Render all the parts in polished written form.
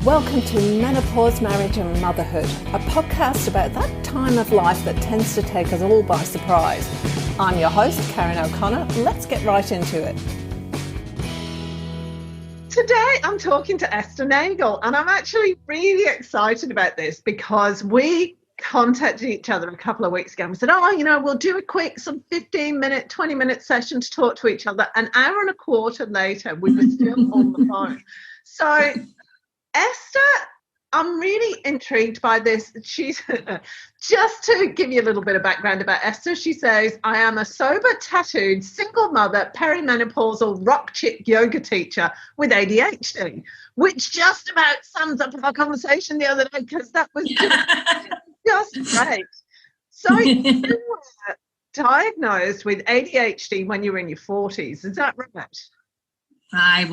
Welcome to Menopause, Marriage and Motherhood, a podcast about that time of life that tends to take us all by surprise. I'm your host, Karen O'Connor. Let's get right into it. Today I'm talking to Esther Nagle, and I'm actually really excited about this because we contacted each other a couple of weeks ago and we said, we'll do a quick sort of 15-minute, 20-minute session to talk to each other. An hour and a quarter later, we were still on the phone. So Esther, I'm really intrigued by this. She's just to give you a little bit of background about Esther. She says, I am a sober, tattooed, single mother, perimenopausal rock chick yoga teacher with ADHD, which just about sums up our conversation the other day because that was just great. So you were diagnosed with ADHD when you were in your 40s. Is that right? I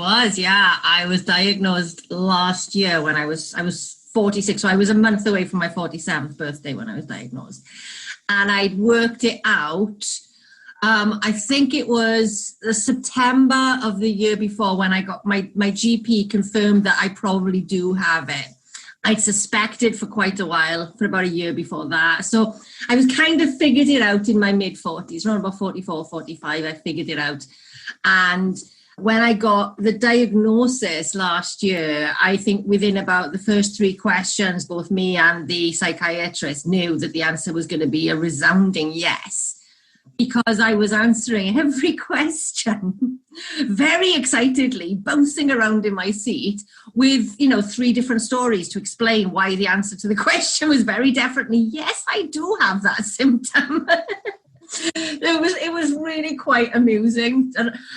was diagnosed last year when I was 46. So I was a month away from my 47th birthday when I was diagnosed. And I'd worked it out. I think it was the September of the year before when I got my GP confirmed that I probably do have it. I'd suspected for quite a while, for about a year before that. So I was kind of figured it out in my mid-40s, around about 44, 45, I figured it out. And when I got the diagnosis last year, I think within about the first three questions, both me and the psychiatrist knew that the answer was going to be a resounding yes, because I was answering every question very excitedly, bouncing around in my seat with, three different stories to explain why the answer to the question was very definitely, yes, I do have that symptom. It was really quite amusing.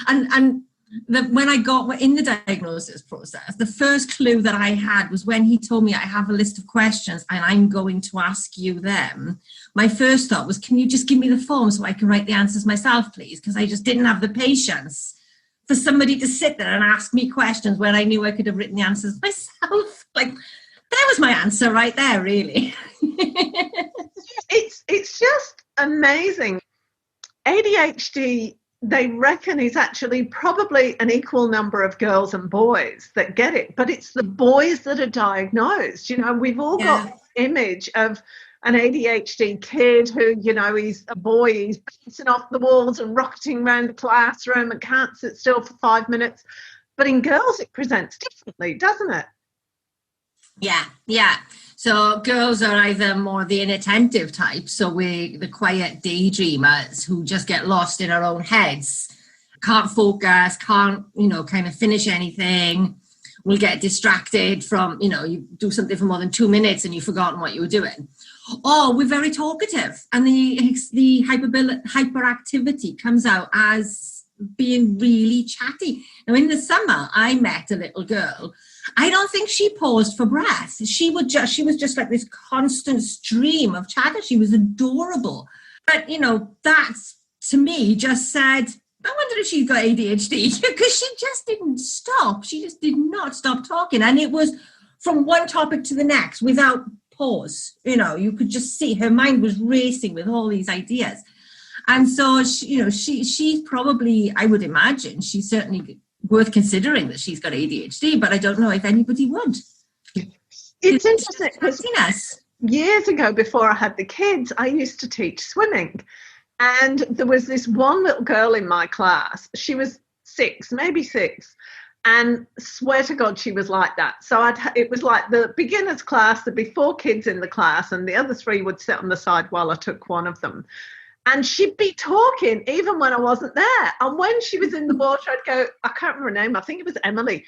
And when I got in the diagnosis process, the first clue that I had was when he told me I have a list of questions and I'm going to ask you them. My first thought was, can you just give me the form so I can write the answers myself, please? Because I just didn't have the patience for somebody to sit there and ask me questions when I knew I could have written the answers myself. Like, that was my answer right there, really. It's just amazing. ADHD, they reckon, is actually probably an equal number of girls and boys that get it, but it's the boys that are diagnosed. We've all got this image of an ADHD kid who, he's a boy, he's bouncing off the walls and rocketing around the classroom and can't sit still for 5 minutes. But in girls, it presents differently, doesn't it? Yeah. So girls are either more the inattentive type, so we're the quiet daydreamers who just get lost in our own heads, can't focus, can't, kind of finish anything, will get distracted from, you do something for more than 2 minutes and you've forgotten what you were doing. Or we're very talkative and the hyperactivity comes out as being really chatty. Now, in the summer, I met a little girl. I don't think she paused for breath. She was just like this constant stream of chatter. She was adorable. But, that to me just said, I wonder if she's got ADHD, because she just didn't stop. She just did not stop talking. And it was from one topic to the next without pause. You could just see her mind was racing with all these ideas. And so, she's probably, I would imagine, she's certainly worth considering that she's got ADHD, but I don't know if anybody would. It's interesting because years ago, before I had the kids, I used to teach swimming. And there was this one little girl in my class. She was maybe six. And swear to God, she was like that. So it was like the beginners class, there'd be 4 kids in the class, and the other 3 would sit on the side while I took one of them. And she'd be talking even when I wasn't there. And when she was in the water, I'd go, I can't remember her name, I think it was Emily.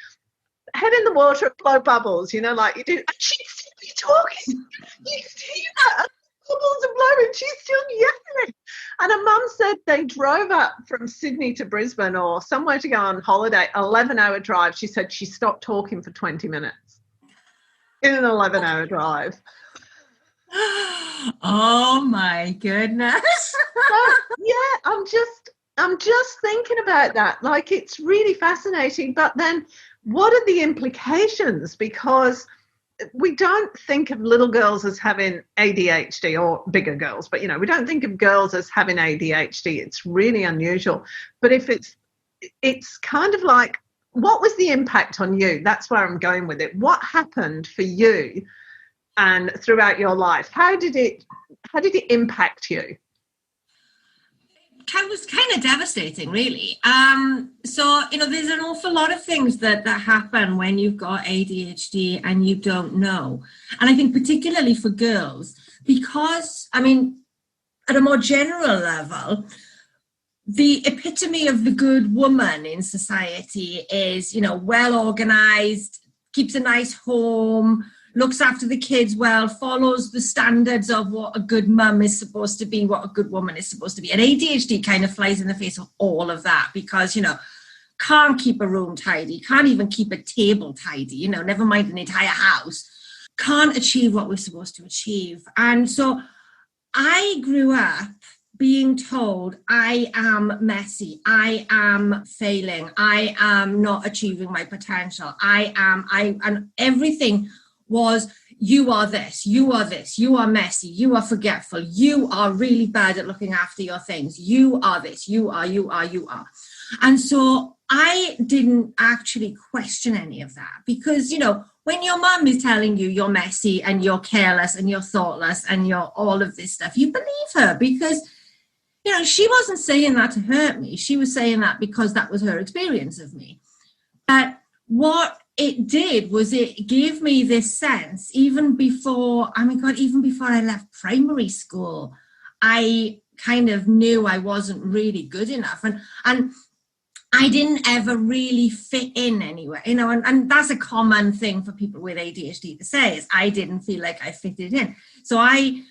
Head in the water and blow bubbles, like you do. And she'd still be talking. You see that? Bubbles are blowing. She's still yelling. And her mum said they drove up from Sydney to Brisbane or somewhere to go on holiday, 11-hour drive. She said she stopped talking for 20 minutes in an 11-hour drive. Oh my goodness. I'm just thinking about that. Like, it's really fascinating. But then what are the implications? Because we don't think of little girls as having ADHD, or bigger girls, but we don't think of girls as having ADHD. It's really unusual. But if it's kind of like what was the impact on you? That's where I'm going with it. What happened for you and throughout your life? How did it impact you? It was kind of devastating, really. So, there's an awful lot of things that happen when you've got ADHD and you don't know. And I think particularly for girls, because, at a more general level, the epitome of the good woman in society is, well organized, keeps a nice home, looks after the kids well, follows the standards of what a good mum is supposed to be, what a good woman is supposed to be. And ADHD kind of flies in the face of all of that because, can't keep a room tidy, can't even keep a table tidy, never mind an entire house, can't achieve what we're supposed to achieve. And so I grew up being told I am messy, I am failing, I am not achieving my potential, and everything was, you are this, you are this, you are messy, you are forgetful, you are really bad at looking after your things, you are this, you are. And so I didn't actually question any of that because, when your mum is telling you you're messy and you're careless and you're thoughtless and you're all of this stuff, you believe her because, she wasn't saying that to hurt me. She was saying that because that was her experience of me. But what it did was it gave me this sense, even before I left primary school, I kind of knew I wasn't really good enough. And I didn't ever really fit in anywhere, and that's a common thing for people with ADHD to say is I didn't feel like I fitted in. So I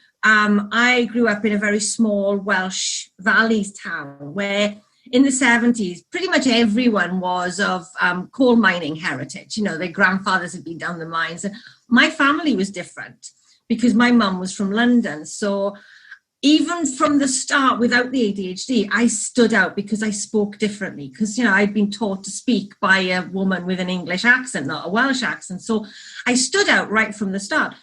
grew up in a very small Welsh valleys town where in the 70s, pretty much everyone was of coal mining heritage. Their grandfathers had been down the mines. And my family was different because my mum was from London. So even from the start, without the ADHD, I stood out because I spoke differently. Because, I'd been taught to speak by a woman with an English accent, not a Welsh accent. So I stood out right from the start.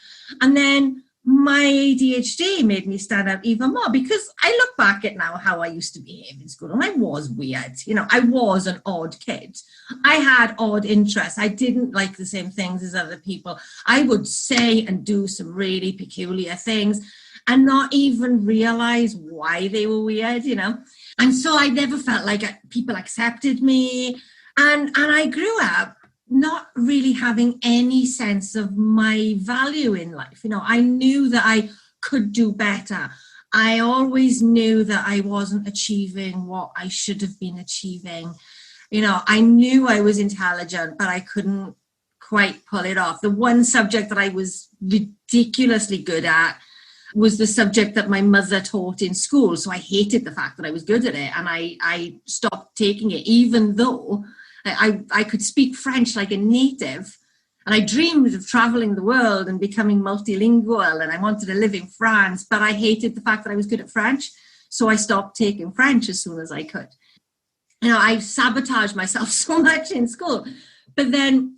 And then my ADHD made me stand out even more because I look back at now how I used to behave in school and I was weird. I was an odd kid. I had odd interests. I didn't like the same things as other people. I would say and do some really peculiar things and not even realize why they were weird, And so I never felt like people accepted me. And I grew up not really having any sense of my value in life. I knew that I could do better. I always knew that I wasn't achieving what I should have been achieving. I knew I was intelligent, but I couldn't quite pull it off. The one subject that I was ridiculously good at was the subject that my mother taught in school. So I hated the fact that I was good at it. And I stopped taking it, even though I could speak French like a native, and I dreamed of traveling the world and becoming multilingual, and I wanted to live in France, but I hated the fact that I was good at French, so I stopped taking French as soon as I could. I sabotaged myself so much in school. But then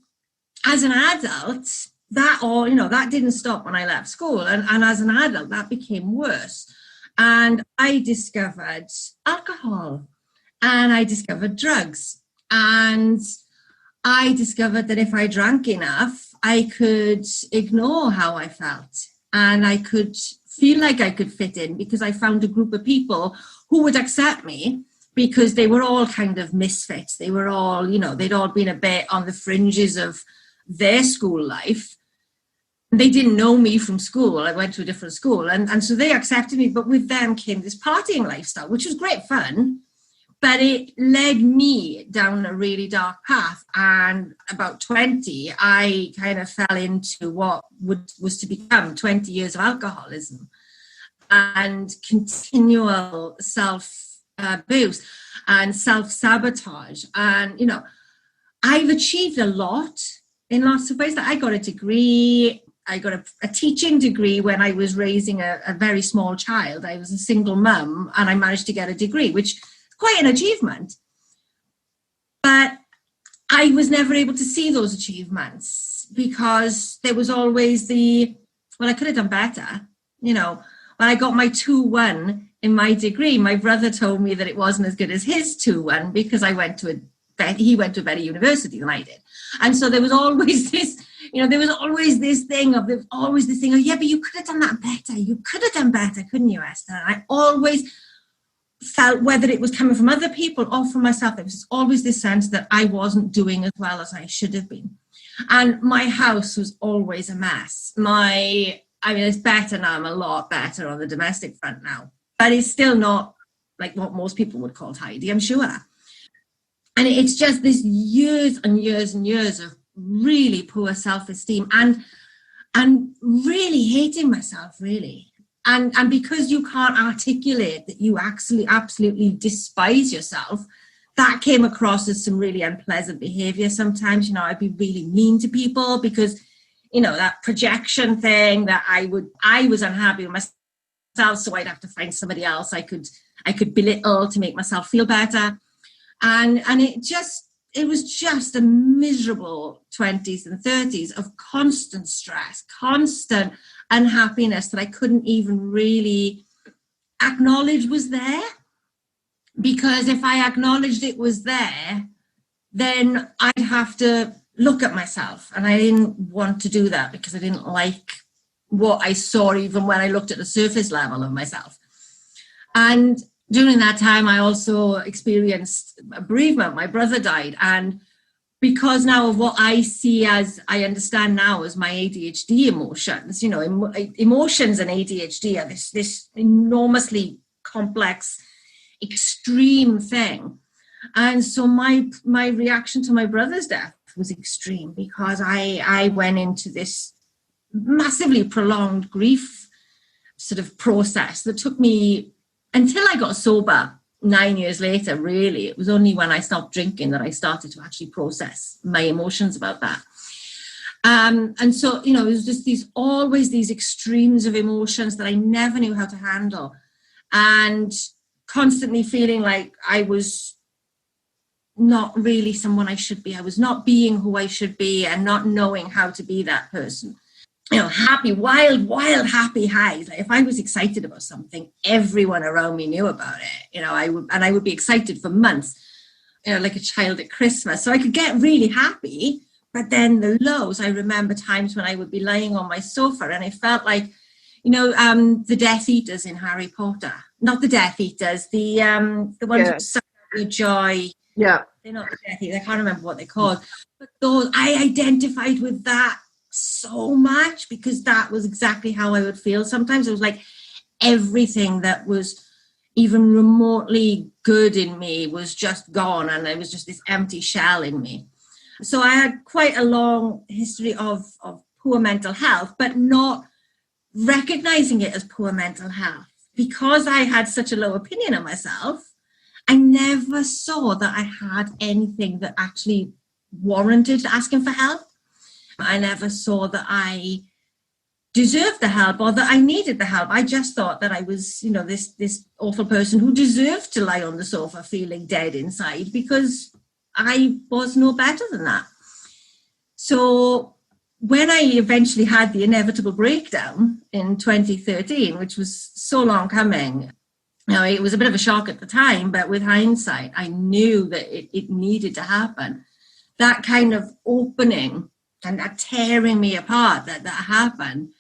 as an adult, that didn't stop when I left school, and as an adult, that became worse. And I discovered alcohol, and I discovered drugs. And I discovered that if I drank enough, I could ignore how I felt and I could feel like I could fit in because I found a group of people who would accept me because they were all kind of misfits. They were all, they'd all been a bit on the fringes of their school life. They didn't know me from school. I went to a different school. And so they accepted me. But with them came this partying lifestyle, which was great fun. But it led me down a really dark path. And about 20, I kind of fell into what was to become 20 years of alcoholism and continual self-abuse and self-sabotage. And, I've achieved a lot in lots of ways. That I got a degree. I got a teaching degree when I was raising a very small child. I was a single mum and I managed to get a degree, which quite an achievement. But I was never able to see those achievements because there was always I could have done better. When I got my 2-1 in my degree, my brother told me that it wasn't as good as his 2-1 because I went to a he went to a better university than I did. And so there was always this, there was always this thing of, oh, yeah, but you could have done that better. You could have done better, couldn't you, Esther? And I always felt, whether it was coming from other people or from myself, there was always this sense that I wasn't doing as well as I should have been. And my house was always a mess. It's better now. I'm a lot better on the domestic front now. But it's still not like what most people would call tidy, I'm sure. And it's just this years and years and years of really poor self-esteem and really hating myself, really. And because you can't articulate that you actually absolutely despise yourself, that came across as some really unpleasant behavior sometimes. I'd be really mean to people because, that projection thing that I was unhappy with myself, so I'd have to find somebody else I could belittle to make myself feel better. And it was just a miserable 20s and 30s of constant stress, constant unhappiness that I couldn't even really acknowledge was there. Because if I acknowledged it was there, then I'd have to look at myself. And I didn't want to do that because I didn't like what I saw, even when I looked at the surface level of myself. And during that time, I also experienced a bereavement. My brother died. And because now of what I understand now as my ADHD emotions, emotions and ADHD are this enormously complex, extreme thing. And so my reaction to my brother's death was extreme because I went into this massively prolonged grief sort of process that took me until I got sober 9 years later. Really, it was only when I stopped drinking that I started to actually process my emotions about that. And so, it was just always these extremes of emotions that I never knew how to handle, and constantly feeling like I was not really someone I should be. I was not being who I should be and not knowing how to be that person. Happy, wild, happy highs. Like if I was excited about something, everyone around me knew about it. I would be excited for months, like a child at Christmas. So I could get really happy, but then the lows, I remember times when I would be lying on my sofa and it felt like, the Death Eaters in Harry Potter. Not the Death Eaters, the ones who suck out your joy. Yeah. They're not the Death Eaters. I can't remember what they're called. But I identified with that so much because that was exactly how I would feel. Sometimes it was like everything that was even remotely good in me was just gone, and there was just this empty shell in me. So I had quite a long history of poor mental health, but not recognizing it as poor mental health. Because I had such a low opinion of myself, I never saw that I had anything that actually warranted asking for help. I never saw that I deserved the help or that I needed the help. I just thought that I was, this awful person who deserved to lie on the sofa feeling dead inside because I was no better than that. So when I eventually had the inevitable breakdown in 2013, which was so long coming, it was a bit of a shock at the time, but with hindsight, I knew that it needed to happen. That kind of opening and that tearing me apart that happened,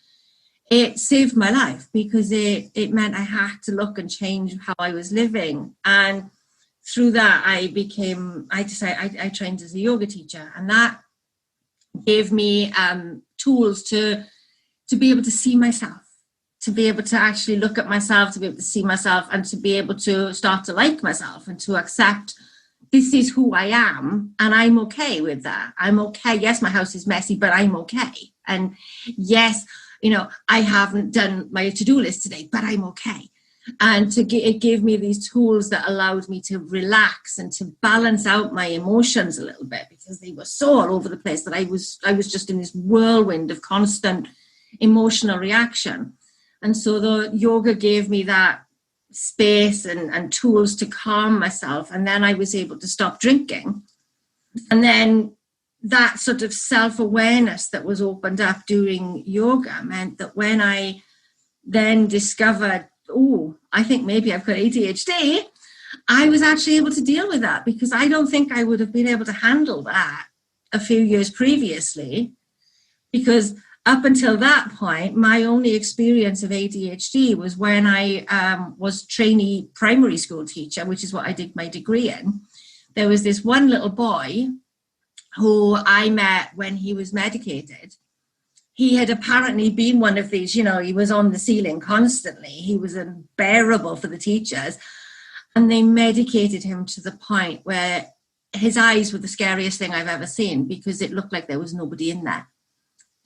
it saved my life because it meant I had to look and change how I was living. And through that, I trained as a yoga teacher, and that gave me tools to be able to see myself, to be able to actually look at myself, to be able to see myself, and to be able to start to like myself and to accept this is who I am, and I'm okay with that. I'm okay. Yes, my house is messy, but I'm okay. And yes, I haven't done my to-do list today, but I'm okay. And it gave me these tools that allowed me to relax and to balance out my emotions a little bit because they were so all over the place that I was just in this whirlwind of constant emotional reaction. And so the yoga gave me that space and tools to calm myself. And then I was able to stop drinking. And then that sort of self-awareness that was opened up during yoga meant that when I then discovered, I think maybe I've got ADHD, I was actually able to deal with that, because I don't think I would have been able to handle that a few years previously, because up until that point, my only experience of ADHD was when I was trainee primary school teacher, which is what I did my degree in. There was this one little boy who I met when he was medicated. He had apparently been one of these, you know, he was on the ceiling constantly. He was unbearable for the teachers. And they medicated him to the point where his eyes were the scariest thing I've ever seen, because it looked like there was nobody in there.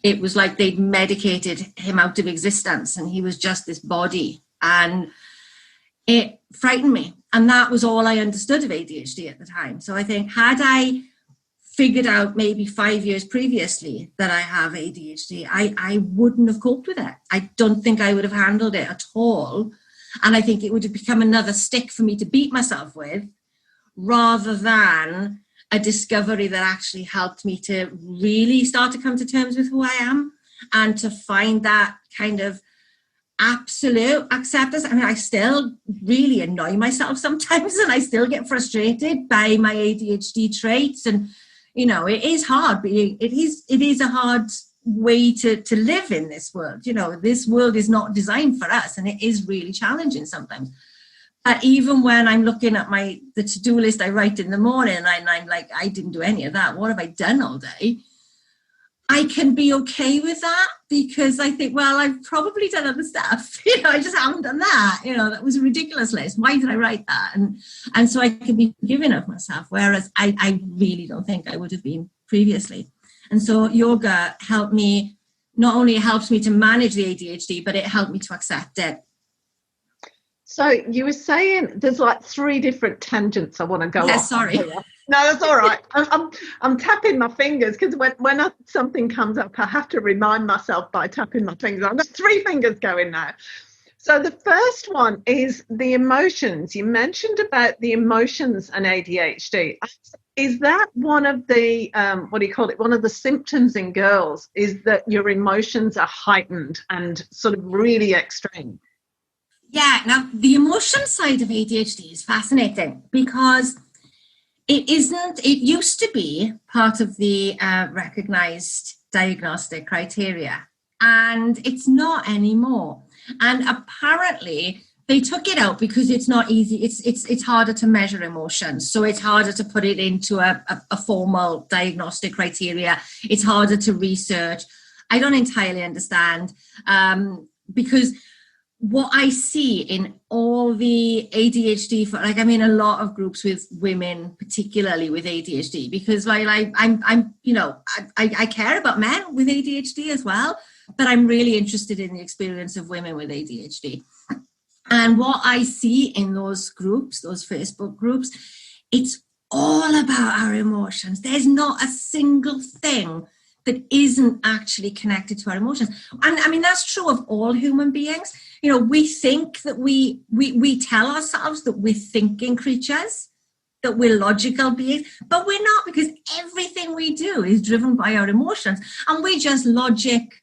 It was like they'd medicated him out of existence, and he was just this body. And it frightened me. And that was all I understood of ADHD at the time. So I think, had I figured out maybe 5 years previously that I have ADHD, I wouldn't have coped with it. I don't think I would have handled it at all. And I think it would have become another stick for me to beat myself with, rather than a discovery that actually helped me to really start to come to terms with who I am, and to find that kind of absolute acceptance. I mean, I still really annoy myself sometimes, and I still get frustrated by my ADHD traits. And, you know, it is hard, but it is a hard way to live in this world. You know, this world is not designed for us, and it is really challenging sometimes. Even when I'm looking at the to-do list I write in the morning, and I'm like, I didn't do any of that. What have I done all day? I can be okay with that, because I think, well, I've probably done other stuff. You know, I just haven't done that. You know, that was a ridiculous list. Why did I write that? And so I can be forgiving of myself, whereas I really don't think I would have been previously. And so yoga helped me, not only helps me to manage the ADHD, but it helped me to accept it. So you were saying there's like 3 different tangents I want to go off. Sorry. No, that's all right. I'm tapping my fingers, because when something comes up, I have to remind myself by tapping my fingers. I've got 3 fingers going now. So the first one is the emotions. You mentioned about the emotions and ADHD. Is that one of the, one of the symptoms in girls, is that your emotions are heightened and sort of really extreme? Yeah, now the emotion side of ADHD is fascinating, because it used to be part of the recognized diagnostic criteria, and it's not anymore. And apparently they took it out because it's not easy. It's harder to measure emotions. So it's harder to put it into a formal diagnostic criteria. It's harder to research. I don't entirely understand, because what I see in all the ADHD, a lot of groups with women, particularly with ADHD, because I care about men with ADHD as well, but I'm really interested in the experience of women with ADHD. And what I see in those groups, those Facebook groups, it's all about our emotions. There's not a single thing that isn't actually connected to our emotions. And I mean, that's true of all human beings. You know, we think that we tell ourselves that we're thinking creatures, that we're logical beings, but we're not, because everything we do is driven by our emotions, and we just logic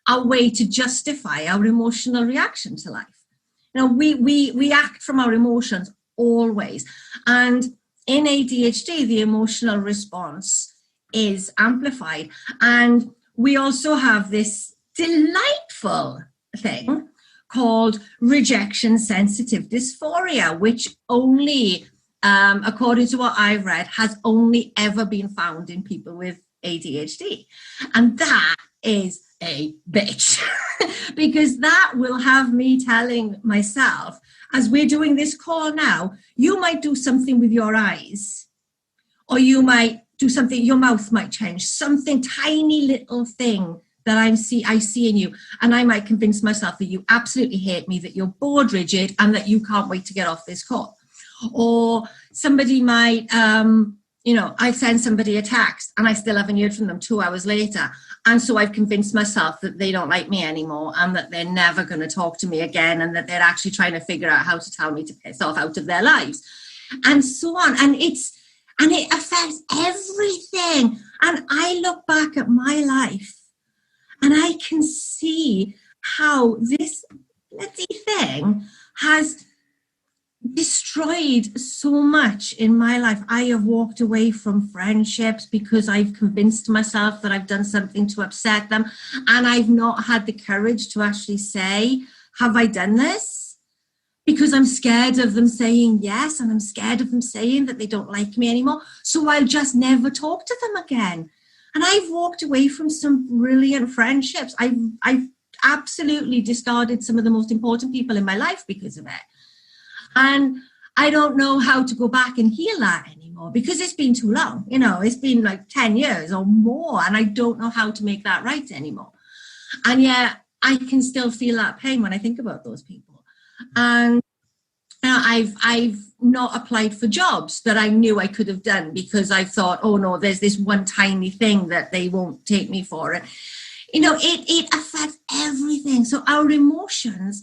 our way to justify our emotional reaction to life. You know, we act from our emotions always. And in ADHD, the emotional response is amplified. And we also have this delightful thing called rejection sensitive dysphoria, which only, according to what I've read, has only ever been found in people with ADHD. And that is a bitch, because that will have me telling myself, as we're doing this call now, you might do something with your eyes, or you might do something, your mouth might change, something tiny little thing that I see in you, and I might convince myself that you absolutely hate me, that you're bored rigid, and that you can't wait to get off this call. Or somebody might, I send somebody a text and I still haven't heard from them 2 hours later, and so I've convinced myself that they don't like me anymore, and that they're never going to talk to me again, and that they're actually trying to figure out how to tell me to piss off out of their lives, and so on. And it affects everything. And I look back at my life and I can see how this bloody thing has destroyed so much in my life. I have walked away from friendships because I've convinced myself that I've done something to upset them, and I've not had the courage to actually say, have I done this? Because I'm scared of them saying yes, and I'm scared of them saying that they don't like me anymore, so I'll just never talk to them again. And I've walked away from some brilliant friendships. I've absolutely discarded some of the most important people in my life because of it. And I don't know how to go back and heal that anymore because it's been too long. It's been like 10 years or more, and I don't know how to make that right anymore. And yet I can still feel that pain when I think about those people. And I've not applied for jobs that I knew I could have done because I thought, oh no, there's this one tiny thing that they won't take me for. And it affects everything. So our emotions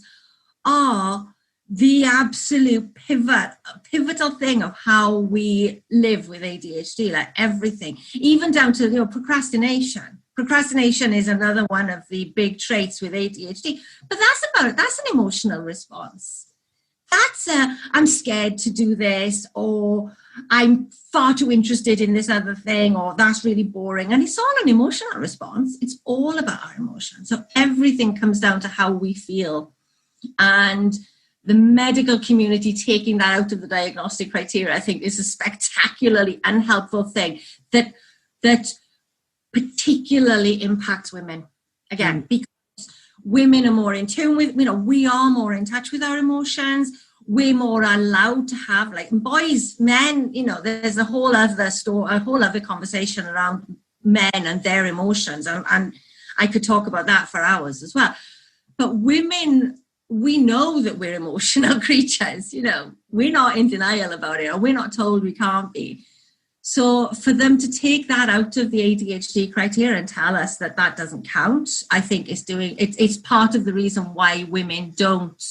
are the absolute pivotal thing of how we live with ADHD, like everything, even down to procrastination. Procrastination is another one of the big traits with ADHD, but that's an emotional response. That's I'm scared to do this, or I'm far too interested in this other thing, or that's really boring. And it's all an emotional response. It's all about our emotions. So everything comes down to how we feel. And the medical community taking that out of the diagnostic criteria, I think, is a spectacularly unhelpful thing that particularly impacts women. Again, because women are more in tune with, we are more in touch with our emotions. We're more allowed to have, like boys, men, there's a whole other conversation around men and their emotions. And I could talk about that for hours as well. But women, we know that we're emotional creatures, we're not in denial about it, or we're not told we can't be. So for them to take that out of the ADHD criteria and tell us that doesn't count, I think it's part of the reason why women don't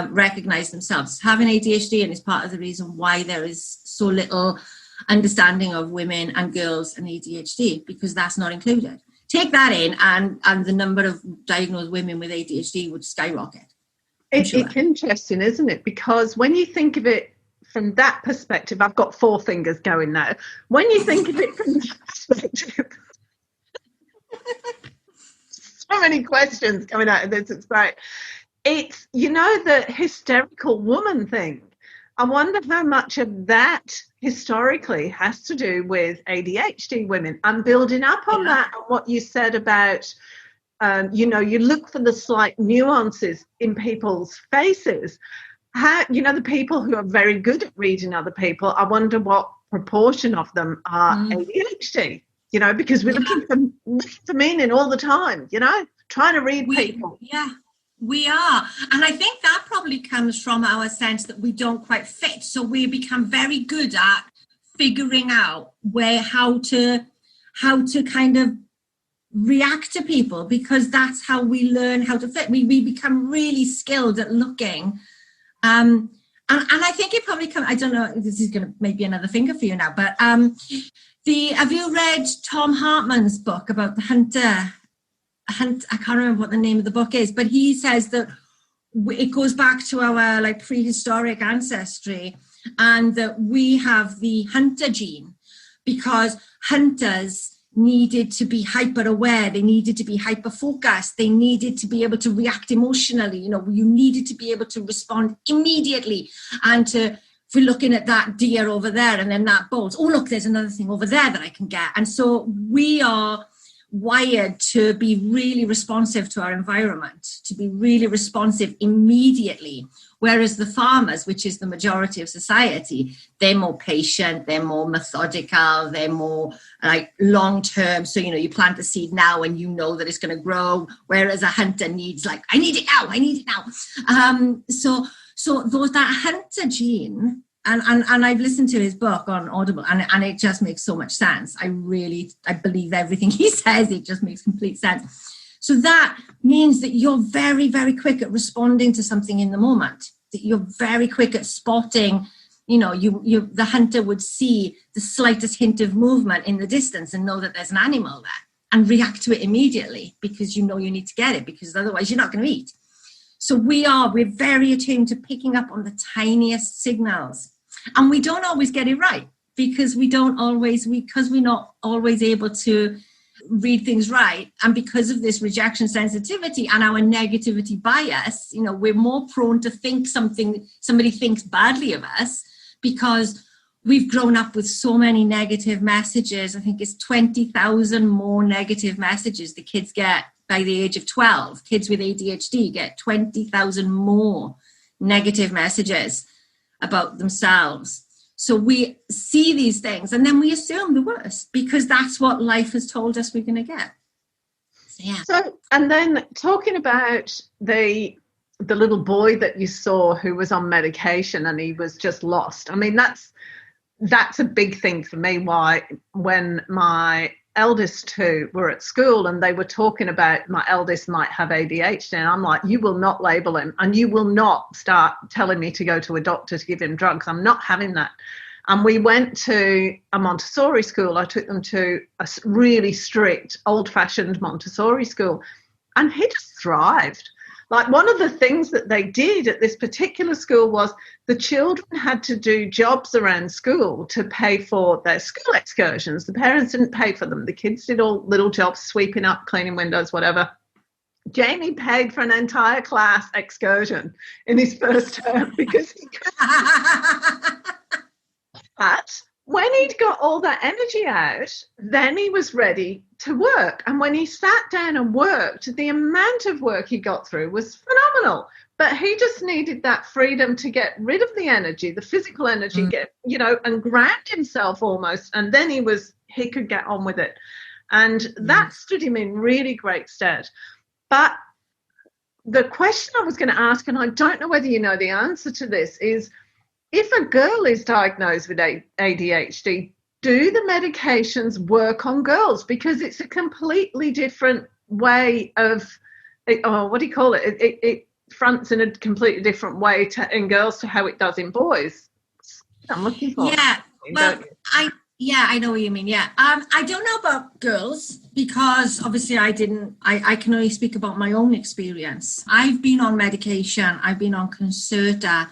recognize themselves having ADHD, and it's part of the reason why there is so little understanding of women and girls and ADHD, because that's not included. Take that in, and the number of diagnosed women with ADHD would skyrocket. It's interesting, isn't it? Because when you think of it from that perspective, I've got four fingers going now. When you think of it from that perspective, so many questions coming out of this, it's great. It's, the hysterical woman thing. I wonder how much of that historically has to do with ADHD women. I'm building up on that, on what you said about, you look for the slight nuances in people's faces. How, the people who are very good at reading other people, I wonder what proportion of them are ADHD, because we're looking for meaning all the time, trying to read people. Yeah. We are. And I think that probably comes from our sense that we don't quite fit. So we become very good at figuring out how to kind of react to people, because that's how we learn how to fit. We become really skilled at looking. And I think it probably comes, I don't know, this is going to maybe another finger for you now, but have you read Tom Hartman's book about the hunter? I can't remember what the name of the book is, but he says that it goes back to our prehistoric ancestry, and that we have the hunter gene, because hunters needed to be hyper aware, they needed to be hyper focused, they needed to be able to react emotionally, you needed to be able to respond immediately, and if we're looking at that deer over there and then that bolt, oh look, there's another thing over there that I can get. And so we are wired to be really responsive to our environment, to be really responsive immediately, whereas the farmers, which is the majority of society, they're more patient, they're more methodical, they're more long term. So you plant the seed now and that it's going to grow, whereas a hunter needs I need it now. So that hunter gene. And I've listened to his book on Audible, and it just makes so much sense. I believe everything he says. It just makes complete sense. So that means that you're very, very quick at responding to something in the moment. That you're very quick at spotting. The hunter would see the slightest hint of movement in the distance and know that there's an animal there, and react to it immediately, because you need to get it, because otherwise you're not going to eat. So we're very attuned to picking up on the tiniest signals. And we don't always get it right because we're not always able to read things right. And because of this rejection sensitivity and our negativity bias, we're more prone to think somebody thinks badly of us because we've grown up with so many negative messages. I think it's 20,000 more negative messages the kids get by the age of 12. Kids with ADHD get 20,000 more negative messages about themselves. So we see these things and then we assume the worst because that's what life has told us we're going to get. So, yeah. So, and then talking about the little boy that you saw who was on medication and he was just lost. I mean, that's a big thing for me. Why, when my eldest two were at school and they were talking about my eldest might have ADHD, and I'm like, you will not label him and you will not start telling me to go to a doctor to give him drugs. I'm not having that. And we went to a Montessori school. I took them to a really strict, old-fashioned Montessori school, and he just thrived. Like, one of the things that they did at this particular school was the children had to do jobs around school to pay for their school excursions. The parents didn't pay for them. The kids did all little jobs, sweeping up, cleaning windows, whatever. Jamie paid for an entire class excursion in his first term because he could. But when he'd got all that energy out, then he was ready to work. And when he sat down and worked, the amount of work he got through was phenomenal. But he just needed that freedom to get rid of the energy, the physical energy, and ground himself almost. And then he could get on with it. And that stood him in really great stead. But the question I was going to ask, and I don't know whether you know the answer to this, is if a girl is diagnosed with ADHD, do the medications work on girls? Because it's a completely different way of, what do you call it? It fronts in a completely different way in girls to how it does in boys. I'm looking for I know what you mean. Yeah. I don't know about girls because obviously I can only speak about my own experience. I've been on medication. I've been on Concerta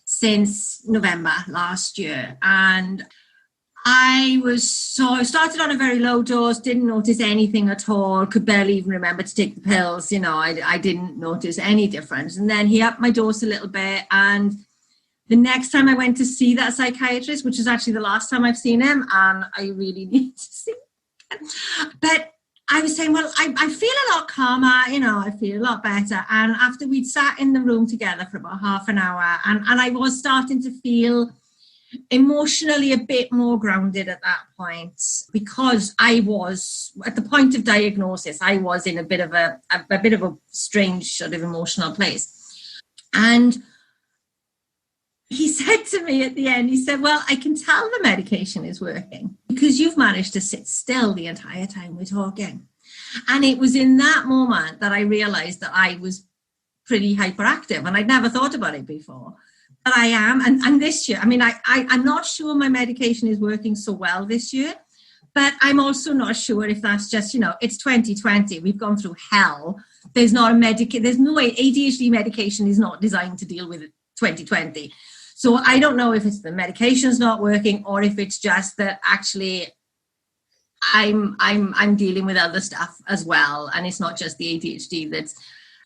since November last year. And I started on a very low dose, didn't notice anything at all, could barely even remember to take the pills. I didn't notice any difference. And then he upped my dose a little bit. And the next time I went to see that psychiatrist, which is actually the last time I've seen him, and I really need to see him. But I was saying, well, I feel a lot calmer, I feel a lot better. And after we'd sat in the room together for about half an hour, and I was starting to feel emotionally a bit more grounded at that point, because I was at the point of diagnosis, I was in a bit of a strange sort of emotional place. And he said to me at the end, he said, well, I can tell the medication is working because you've managed to sit still the entire time we're talking. And it was in that moment that I realized that I was pretty hyperactive, and I'd never thought about it before. But I am. And this year, I'm not sure my medication is working so well this year, but I'm also not sure if that's just, it's 2020. We've gone through hell. There's no way ADHD medication is not designed to deal with 2020. So I don't know if it's the medication's not working or if it's just that actually I'm dealing with other stuff as well, and it's not just the ADHD that's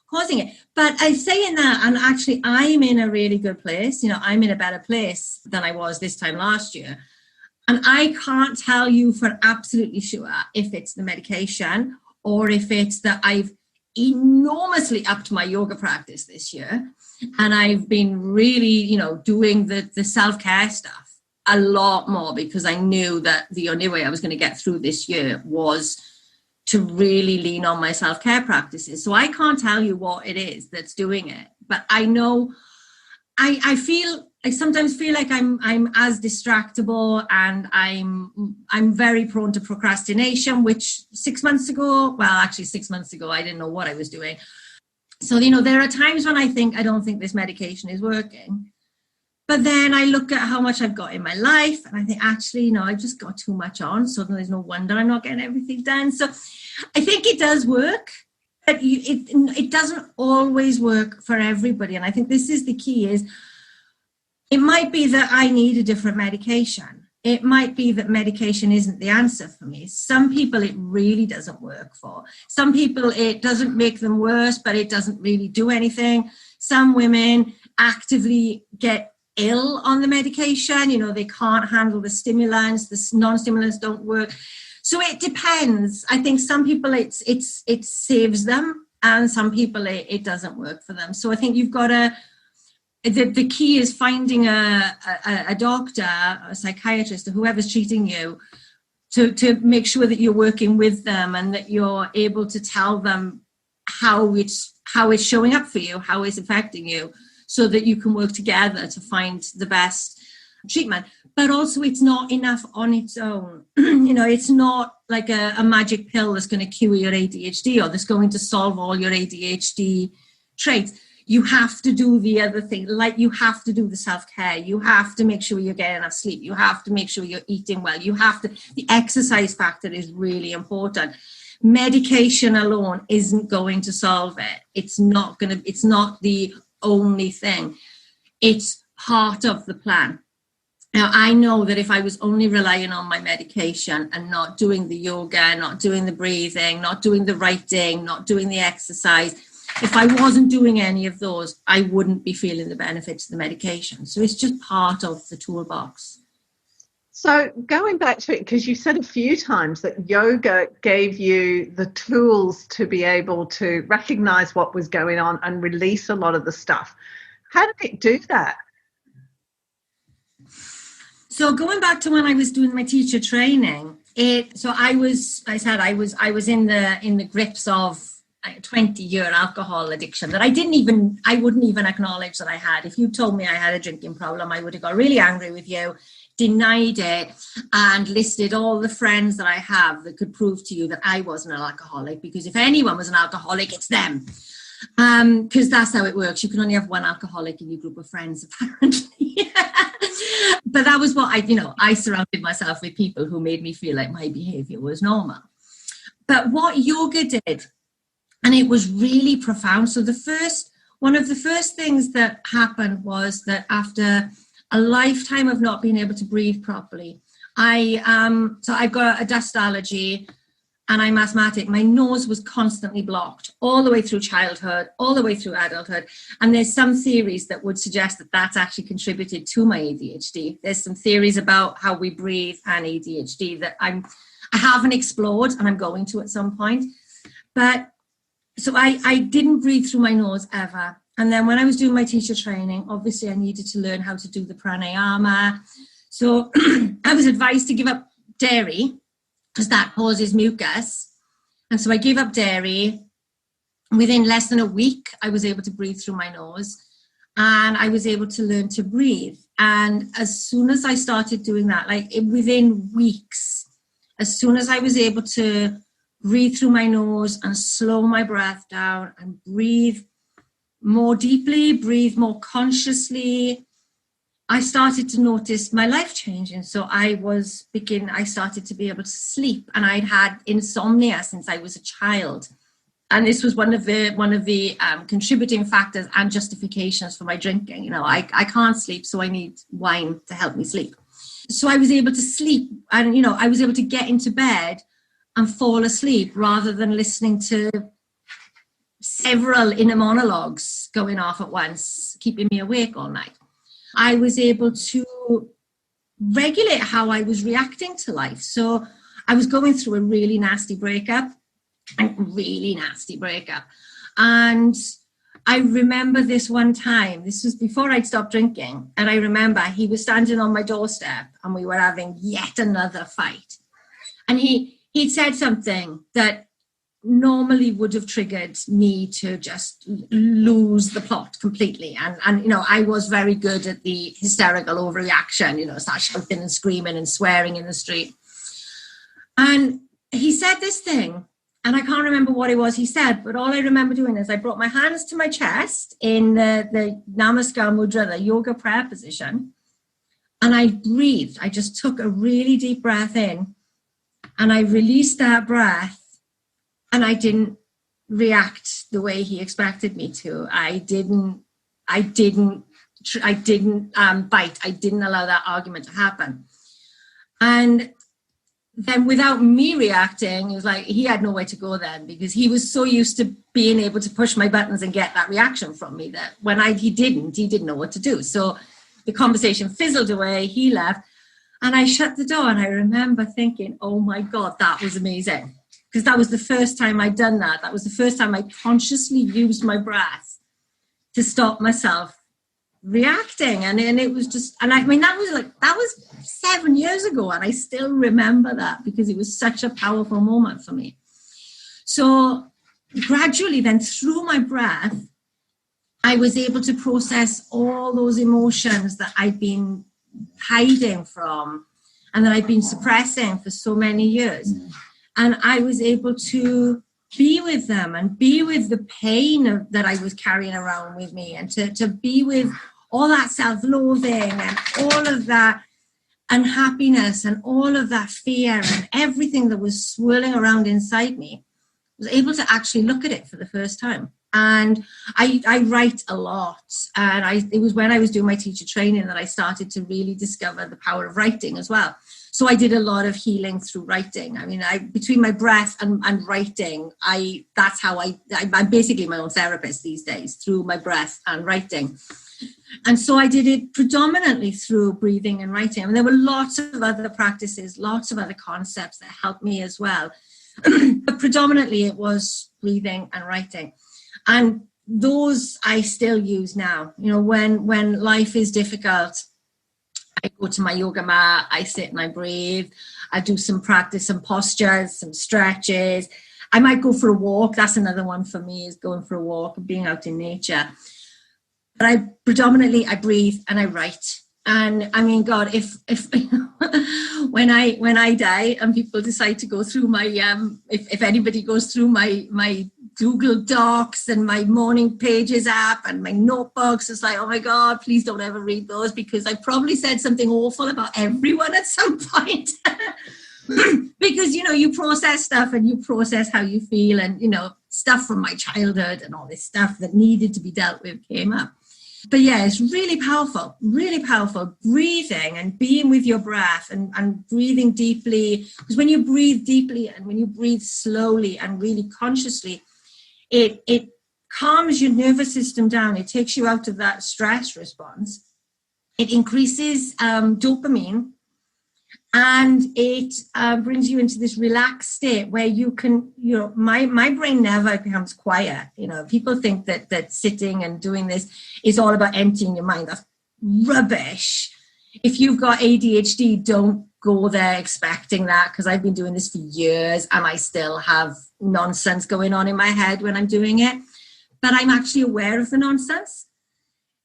causing it. But I say in that, and actually I'm in a really good place. I'm in a better place than I was this time last year. And I can't tell you for absolutely sure if it's the medication or if it's that I've enormously upped my yoga practice this year. And I've been really, doing the self-care stuff a lot more because I knew that the only way I was going to get through this year was to really lean on my self-care practices. So I can't tell you what it is that's doing it, but I know I sometimes feel like I'm as distractible, and I'm very prone to procrastination, which 6 months ago, I didn't know what I was doing. So, there are times when I don't think this medication is working. But then I look at how much I've got in my life and I think, actually, I've just got too much on. So there's no wonder I'm not getting everything done. So I think it does work. it doesn't always work for everybody. And I think this is the key, is it might be that I need a different medication. It might be that medication isn't the answer for me. Some people it really doesn't work for. Some people it doesn't make them worse, but it doesn't really do anything. Some women actively get ill on the medication. They can't handle the stimulants, the non-stimulants don't work. So it depends. I think some people it saves them, and some people it doesn't work for them. So I think you've got to, the key is finding a doctor, a psychiatrist, or whoever's treating you, to make sure that you're working with them and that you're able to tell them how it's showing up for you, how it's affecting you, so that you can work together to find the best treatment. But also it's not enough on its own. It's not like a magic pill that's going to cure your ADHD or that's going to solve all your ADHD traits. You have to do the other thing, like you have to do the self-care. You have to make sure you're getting enough sleep. You have to make sure you're eating well. The exercise factor is really important. Medication alone isn't going to solve it. It's not the only thing. It's part of the plan. Now, I know that if I was only relying on my medication and not doing the yoga, not doing the breathing, not doing the writing, not doing the exercise, if I wasn't doing any of those, I wouldn't be feeling the benefits of the medication. So it's just part of the toolbox. So going back to it, because you said a few times that yoga gave you the tools to be able to recognize what was going on and release a lot of the stuff. How did it do that? So going back to when I was doing my teacher training, I was in the grips of a 20-year alcohol addiction that I wouldn't even acknowledge that I had. If you told me I had a drinking problem, I would have got really angry with you, denied it, and listed all the friends that I have that could prove to you that I wasn't an alcoholic, because if anyone was an alcoholic, it's them. Because that's how it works. You can only have one alcoholic in your group of friends, apparently. But that was what I surrounded myself with people who made me feel like my behavior was normal. But what yoga did, and it was really profound. So one of the first things that happened was that after a lifetime of not being able to breathe properly, I've got a dust allergy, and I'm asthmatic. My nose was constantly blocked all the way through childhood, all the way through adulthood. And there's some theories that would suggest that that's actually contributed to my ADHD. There's some theories about how we breathe and ADHD that I haven't explored, and I'm going to at some point. But so I didn't breathe through my nose ever. And then when I was doing my teacher training, obviously I needed to learn how to do the pranayama. So I was advised to give up dairy, because that causes mucus. And so I gave up dairy. Within less than a week, I was able to breathe through my nose, and I was able to learn to breathe. And as soon as I started doing that, within weeks, as soon as I was able to breathe through my nose and slow my breath down and breathe more deeply, breathe more consciously, I started to notice my life changing. So I started to be able to sleep, and I'd had insomnia since I was a child. And this was one of the contributing factors and justifications for my drinking. I can't sleep, so I need wine to help me sleep. So I was able to sleep, and, I was able to get into bed and fall asleep rather than listening to several inner monologues going off at once, keeping me awake all night. I was able to regulate how I was reacting to life. So I was going through a really nasty breakup. And I remember this one time, this was before I'd stopped drinking. And I remember he was standing on my doorstep and we were having yet another fight. And he'd said something that normally would have triggered me to just lose the plot completely. And I was very good at the hysterical overreaction, start shouting and screaming and swearing in the street. And he said this thing, and I can't remember what it was he said, but all I remember doing is I brought my hands to my chest in the Namaskar Mudra, the yoga prayer position, and I breathed. I just took a really deep breath in, and I released that breath, and I didn't react the way he expected me to. I didn't bite. I didn't allow that argument to happen. And then without me reacting, it was like he had nowhere to go then, because he was so used to being able to push my buttons and get that reaction from me that when he didn't know what to do. So the conversation fizzled away, he left, and I shut the door. And I remember thinking, oh my God, that was amazing. Because that was the first time I'd done that. That was the first time I consciously used my breath to stop myself reacting. And it was just, and I mean, that was 7 years ago, and I still remember that because it was such a powerful moment for me. So gradually then, through my breath, I was able to process all those emotions that I'd been hiding from and that I'd been suppressing for so many years. And I was able to be with them and be with the pain that I was carrying around with me, and to be with all that self-loathing and all of that unhappiness and all of that fear and everything that was swirling around inside me. I was able to actually look at it for the first time. And I write a lot. And it was when I was doing my teacher training that I started to really discover the power of writing as well. So I did a lot of healing through writing. I mean, between my breath and writing, that's how I'm basically my own therapist these days, through my breath and writing. And so I did it predominantly through breathing and writing. I mean, there were lots of other practices, lots of other concepts that helped me as well. But predominantly it was breathing and writing. And those I still use now. You know, when life is difficult, I go to my yoga mat, I sit and I breathe. I do some practice, some postures, some stretches. I might go for a walk. That's another one for me, is going for a walk and being out in nature. But I breathe and I write. And I mean, God, if when I die and people decide to go through my if anybody goes through my Google Docs and my morning pages app and my notebooks, it's like, oh my God, please don't ever read those, because I probably said something awful about everyone at some point. Because, you know, you process stuff and you process how you feel, and, you know, stuff from my childhood and all this stuff that needed to be dealt with came up. But yeah, it's really powerful, breathing and being with your breath and breathing deeply. Because when you breathe deeply and when you breathe slowly and really consciously, it calms your nervous system down. It takes you out of that stress response. It increases dopamine, and it brings you into this relaxed state where you can, you know, my brain never becomes quiet. You know, people think that sitting and doing this is all about emptying your mind. That's rubbish. If you've got ADHD, don't go there expecting that, because I've been doing this for years and I still have nonsense going on in my head when I'm doing it. But I'm actually aware of the nonsense.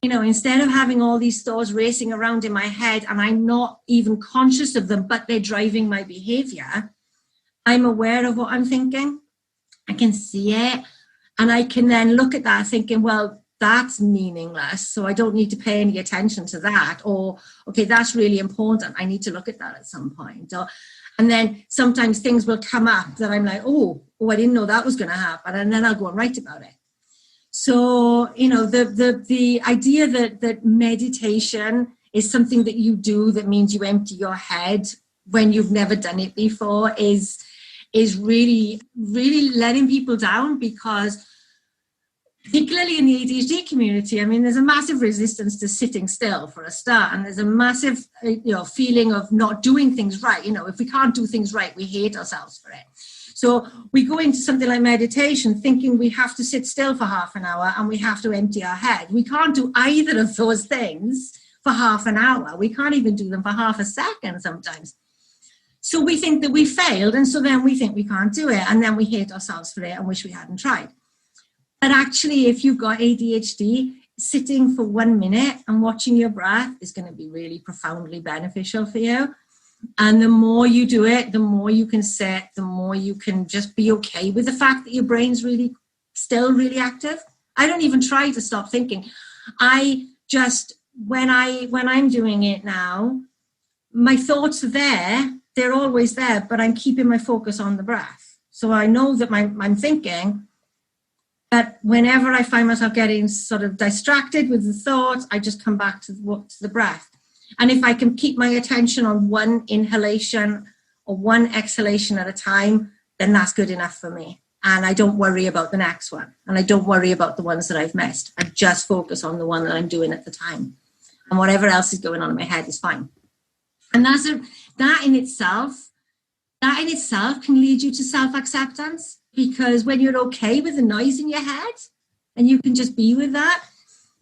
You know, instead of having all these thoughts racing around in my head and I'm not even conscious of them, but they're driving my behavior, I'm aware of what I'm thinking. I can see it. And I can then look at that thinking, well, that's meaningless, so I don't need to pay any attention to that. Or, okay, that's really important, I need to look at that at some point. And then sometimes things will come up that I'm like, oh, I didn't know that was going to happen. And then I'll go and write about it. So, you know, the idea that meditation is something that you do that means you empty your head when you've never done it before is really, really letting people down, because particularly in the ADHD community, I mean, there's a massive resistance to sitting still for a start, and there's a massive, you know, feeling of not doing things right. You know, if we can't do things right, we hate ourselves for it. So we go into something like meditation thinking we have to sit still for half an hour and we have to empty our head. We can't do either of those things for half an hour. We can't even do them for half a second sometimes. So we think that we failed, and so then we think we can't do it, and then we hate ourselves for it and wish we hadn't tried. But actually, if you've got ADHD, sitting for 1 minute and watching your breath is going to be really profoundly beneficial for you. And the more you do it, the more you can sit, the more you can just be okay with the fact that your brain's really still really active. I don't even try to stop thinking. I just, when I'm doing it now, my thoughts are there. They're always there, but I'm keeping my focus on the breath. So I know that I'm thinking, But whenever I find myself getting sort of distracted with the thoughts, I just come back to the breath. And if I can keep my attention on one inhalation or one exhalation at a time, then that's good enough for me. And I don't worry about the next one. And I don't worry about the ones that I've missed. I just focus on the one that I'm doing at the time. And whatever else is going on in my head is fine. And that in itself can lead you to self-acceptance, because when you're okay with the noise in your head and you can just be with that,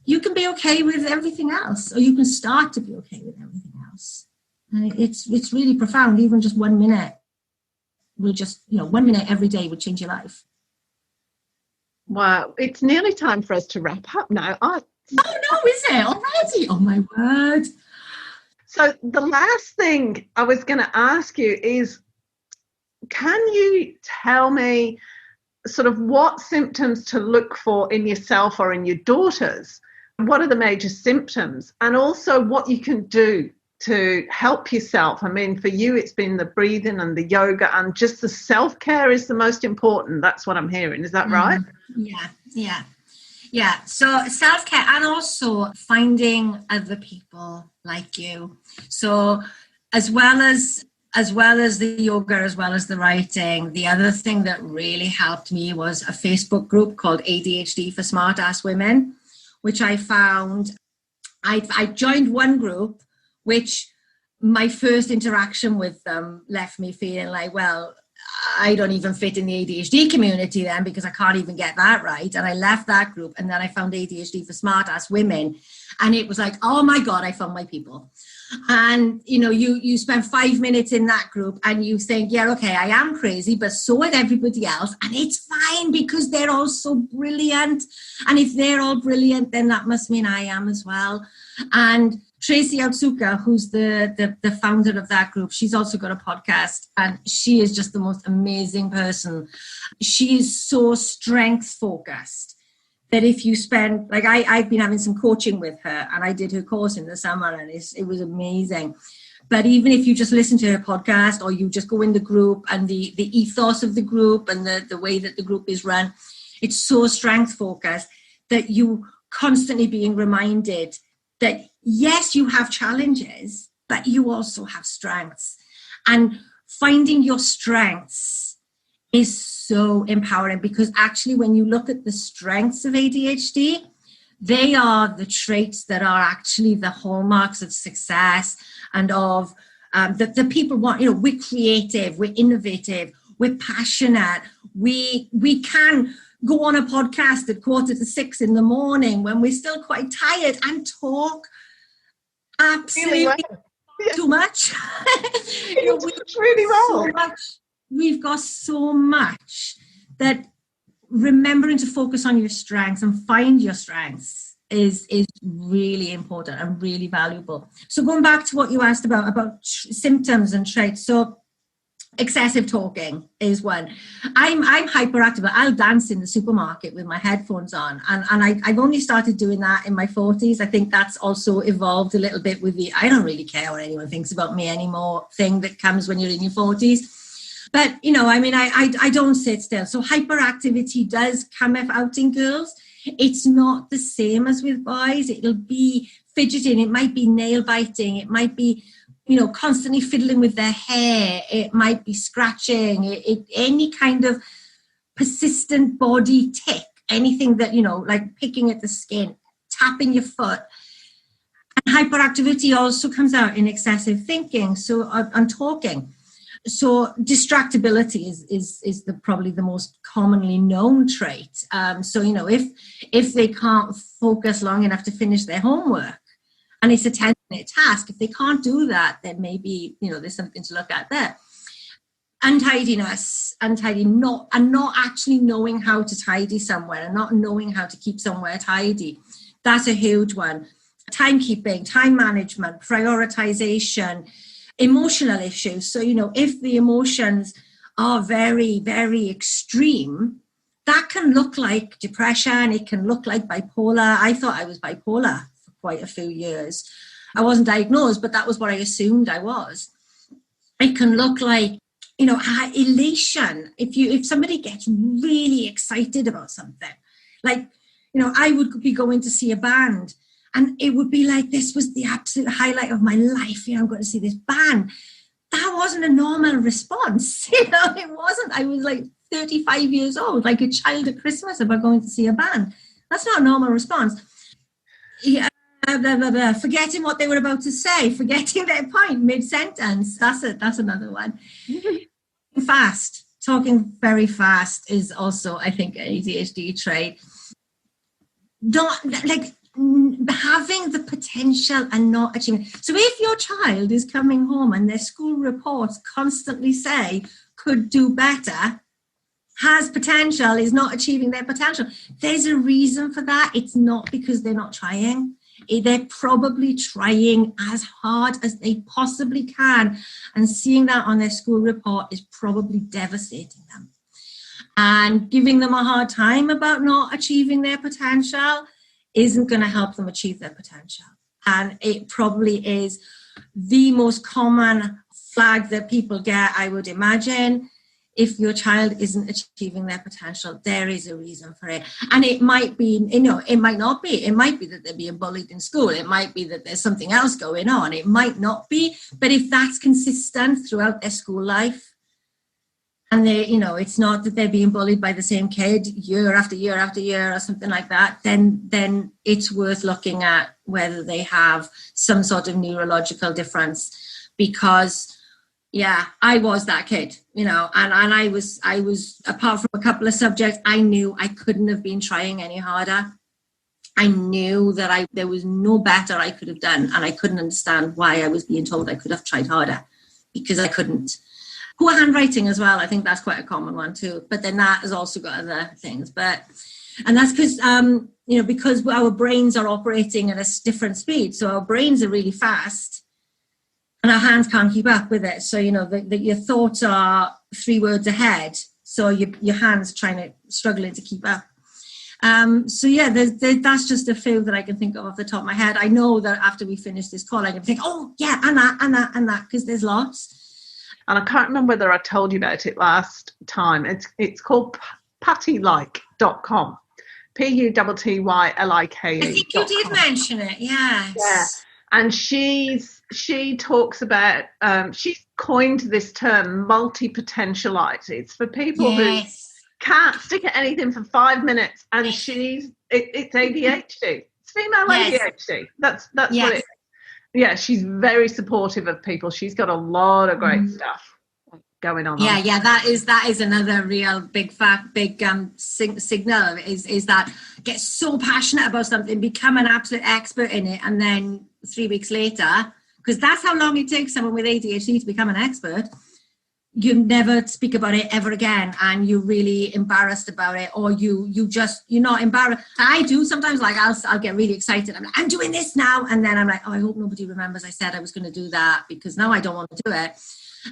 you can be okay with everything else, or you can start to be okay with everything else. And it's really profound. Even just 1 minute will just, 1 minute every day would change your life. Wow. It's nearly time for us to wrap up now. Oh, no, is it already? Oh, my word. So the last thing I was going to ask you is, can you tell me sort of what symptoms to look for in yourself or in your daughters? What are the major symptoms? And also what you can do to help yourself. I mean, for you, it's been the breathing and the yoga, and just the self-care is the most important. That's what I'm hearing. Is that right? Yeah. So self-care, and also finding other people like you. So as well as the yoga, as well as the writing, the other thing that really helped me was a Facebook group called ADHD for Smart Ass Women, which I found. I joined one group, which my first interaction with them left me feeling like, well, I don't even fit in the ADHD community then, because I can't even get that right. And I left that group, and then I found ADHD for Smart Ass Women, and it was like, oh my God, I found my people. And you spend 5 minutes in that group and you think, yeah, okay, I am crazy, but so is everybody else, and it's fine because they're all so brilliant. And if they're all brilliant, then that must mean I am as well. And Tracy Otsuka, who's the founder of that group, she's also got a podcast, and she is just the most amazing person. She is so strength focused that if you spend, like I've been having some coaching with her, and I did her course in the summer, and it was amazing. But even if you just listen to her podcast, or you just go in the group, and the ethos of the group and the way that the group is run, it's so strength focused that you constantly being reminded that yes, you have challenges, but you also have strengths. And finding your strengths is so empowering, because actually when you look at the strengths of ADHD, they are the traits that are actually the hallmarks of success and of the people want. We're creative, we're innovative, we're passionate. We can go on a podcast at 5:45 in the morning when we're still quite tired and talk absolutely too much. Really well. So much. We've got so much that remembering to focus on your strengths and find your strengths is really important and really valuable. So going back to what you asked about symptoms and traits. So excessive talking is one. I'm hyperactive. I'll dance in the supermarket with my headphones on, and I've only started doing that in my 40s. I think that's also evolved a little bit with the I don't really care what anyone thinks about me anymore thing that comes when you're in your 40s. But, I don't sit still. So hyperactivity does come out in girls. It's not the same as with boys. It'll be fidgeting. It might be nail biting. It might be, constantly fiddling with their hair. It might be scratching. Any kind of persistent body tick. Anything that, like picking at the skin, tapping your foot. And hyperactivity also comes out in excessive thinking. So I'm talking. So distractibility is probably the most commonly known trait. If they can't focus long enough to finish their homework, and it's a 10-minute task, if they can't do that, then maybe there's something to look at there. Untidiness, not actually knowing how to tidy somewhere and not knowing how to keep somewhere tidy. That's a huge one. Timekeeping, time management, prioritization. Emotional issues. So, if the emotions are very, very extreme, that can look like depression. It can look like bipolar. I thought I was bipolar for quite a few years. I wasn't diagnosed, but that was what I assumed I was. It can look like, elation. If somebody gets really excited about something, Like, I would be going to see a band and it would be like, this was the absolute highlight of my life. I'm going to see this band. That wasn't a normal response. It wasn't. I was like 35 years old, like a child at Christmas about going to see a band. That's not a normal response. Yeah, blah, blah, blah. Forgetting what they were about to say, forgetting their point mid-sentence. That's it. That's another one. Fast. Talking very fast is also, I think, an ADHD trait. Having the potential and not achieving. So if your child is coming home and their school reports constantly say could do better, has potential, is not achieving their potential, there's a reason for that. It's not because they're not trying. They're probably trying as hard as they possibly can, and seeing that on their school report is probably devastating them. And giving them a hard time about not achieving their potential isn't going to help them achieve their potential. And it probably is the most common flag that people get, I would imagine. If your child isn't achieving their potential, there is a reason for it. And it might be, it might not be. It might be that they're being bullied in school. It might be that there's something else going on. It might not be. But if that's consistent throughout their school life, and they, it's not that they're being bullied by the same kid year after year after year or something like that, then it's worth looking at whether they have some sort of neurological difference. Because yeah, I was that kid, and I was, apart from a couple of subjects, I knew I couldn't have been trying any harder. I knew that there was no better I could have done, and I couldn't understand why I was being told I could have tried harder, because I couldn't. Poor handwriting as well, I think that's quite a common one too. But then that has also got other things. And that's because, because our brains are operating at a different speed. So our brains are really fast, and our hands can't keep up with it. So, your thoughts are 3 words ahead. So your hands are struggling to keep up. That's just a few that I can think of off the top of my head. I know that after we finish this call, I can think, oh, yeah, and that, because there's lots. And I can't remember whether I told you about it last time. It's called puttylike.com. PUTTYLIKE. I think you did mention it, yes. Yeah. And she talks about, she's coined this term multi-potentialite. It's for people who can't stick at anything for 5 minutes, and it's ADHD. It's female ADHD. That's what it is. Yeah, she's very supportive of people. She's got a lot of great stuff going on. Yeah, that is another real big signal is that get so passionate about something, become an absolute expert in it, and then 3 weeks later, because that's how long it takes someone with ADHD to become an expert, you never speak about it ever again, and you're really embarrassed about it, or you're not embarrassed. I do sometimes, like I'll get really excited. I'm doing this now, and then I'm like, oh, I hope nobody remembers I said I was going to do that, because now I don't want to do it,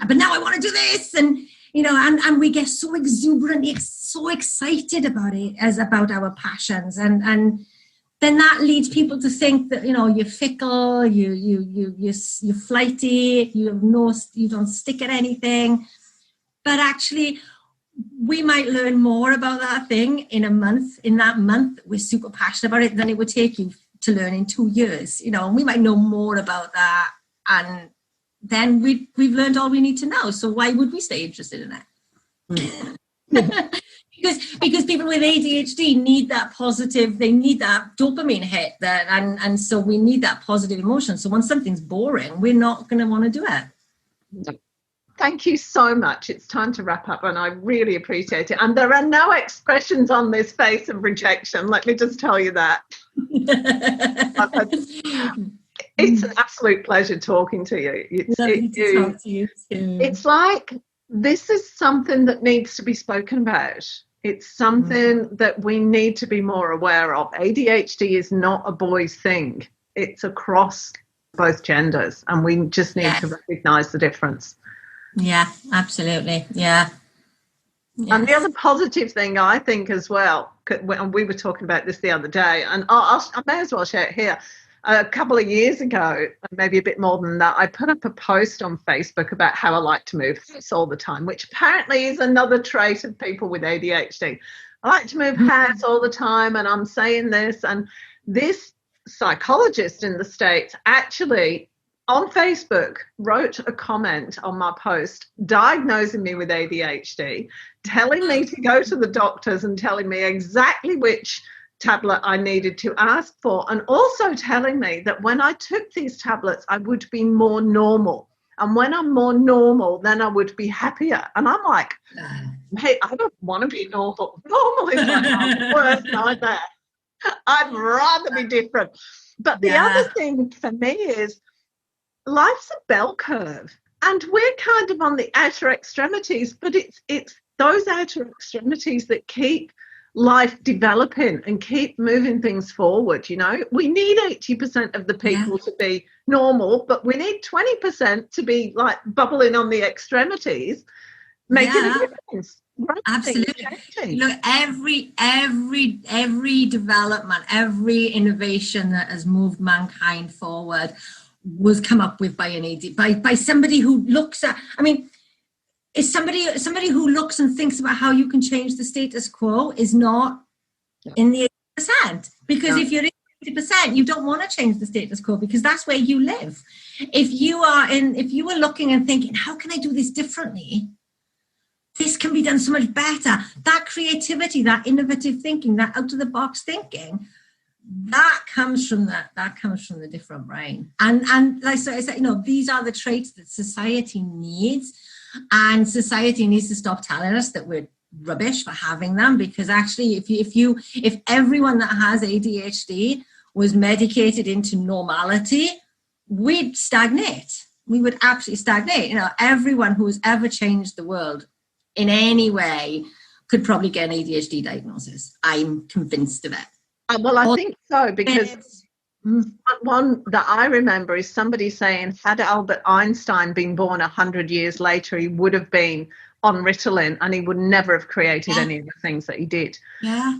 but now I want to do this, and and we get so exuberantly so excited about it, as about our passions, and then that leads people to think that you're fickle, you're flighty, you don't stick at anything. But actually, we might learn more about that thing in a month. In that month, we're super passionate about it than it would take you to learn in 2 years. And we might know more about that, and then we've learned all we need to know. So why would we stay interested in it? Because people with ADHD need that positive, they need that dopamine hit, and so we need that positive emotion. So when something's boring, we're not going to want to do it. Thank you so much. It's time to wrap up, and I really appreciate it. And there are no expressions on this face of rejection. Let me just tell you that. It's an absolute pleasure talking to you. Lovely to talk to you too. It's like, this is something that needs to be spoken about. It's something that we need to be more aware of. ADHD is not a boy's thing. It's across both genders, and we just need to recognise the difference. Yeah, absolutely. Yeah. And the other positive thing, I think, as well, and we were talking about this the other day, and I may as well share it here. A couple of years ago, maybe a bit more than that, I put up a post on Facebook about how I like to move house all the time, which apparently is another trait of people with ADHD. I like to move house all the time, and I'm saying this. And this psychologist in the States actually on Facebook wrote a comment on my post diagnosing me with ADHD, telling me to go to the doctors and telling me exactly which tablet I needed to ask for, and also telling me that when I took these tablets, I would be more normal. And when I'm more normal, then I would be happier. And I'm like, hey, I don't want to be normal. Normal is my worst nightmare. I'd rather be different. But the other thing for me is life's a bell curve. And we're kind of on the outer extremities, but it's those outer extremities that keep life developing and keep moving things forward. You know, we need 80% of the people to be normal, but we need 20% to be like bubbling on the extremities, making a difference. Absolutely. Look, every development, every innovation that has moved mankind forward was come up with by an AD, by somebody who looks at, I mean, is somebody who looks and thinks about how you can change the status quo is not in the 80%. Because if you're in 80%, you don't want to change the status quo because that's where you live. If you are looking and thinking, how can I do this differently? This can be done so much better. That creativity, that innovative thinking, that out of the box thinking, that comes from the different brain. And like I said, you know, these are the traits that society needs. And society needs to stop telling us that we're rubbish for having them, because actually if everyone that has ADHD was medicated into normality, we'd stagnate. We would absolutely stagnate. You know, everyone who has ever changed the world in any way could probably get an ADHD diagnosis. I'm convinced of it. Well, I think so, because one that I remember is somebody saying, had Albert Einstein been born 100 years later, he would have been on Ritalin and he would never have created any of the things that he did. Yeah.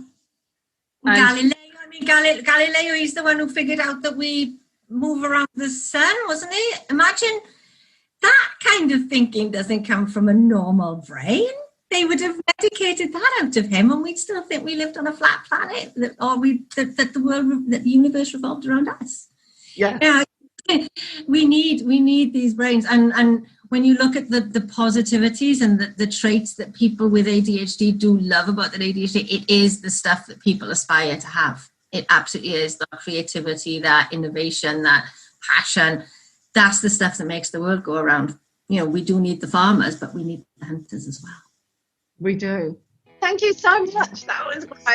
Galileo, he's the one who figured out that we move around the sun, wasn't he? Imagine that kind of thinking doesn't come from a normal brain. They would have medicated that out of him, and we'd still think we lived on a flat planet, that the universe revolved around us. Yeah, we need these brains, and when you look at the positivities and the traits that people with ADHD do love about their ADHD, it is the stuff that people aspire to have. It absolutely is. That creativity, that innovation, that passion. That's the stuff that makes the world go around. You know, we do need the farmers, but we need the hunters as well. We do. Thank you so much. That was great.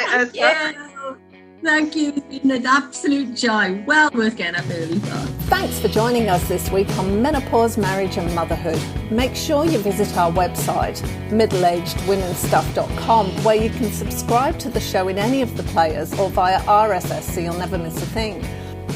Thank you. It's been an absolute joy. Well worth getting up early for. Thanks for joining us this week on Menopause, Marriage and Motherhood. Make sure you visit our website, middleagedwomenstuff.com, where you can subscribe to the show in any of the players or via RSS so you'll never miss a thing.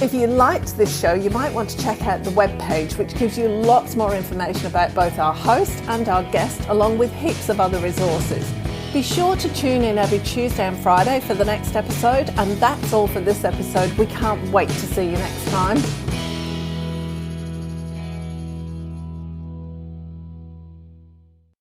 If you liked this show, you might want to check out the webpage, which gives you lots more information about both our host and our guest, along with heaps of other resources. Be sure to tune in every Tuesday and Friday for the next episode. And that's all for this episode. We can't wait to see you next time.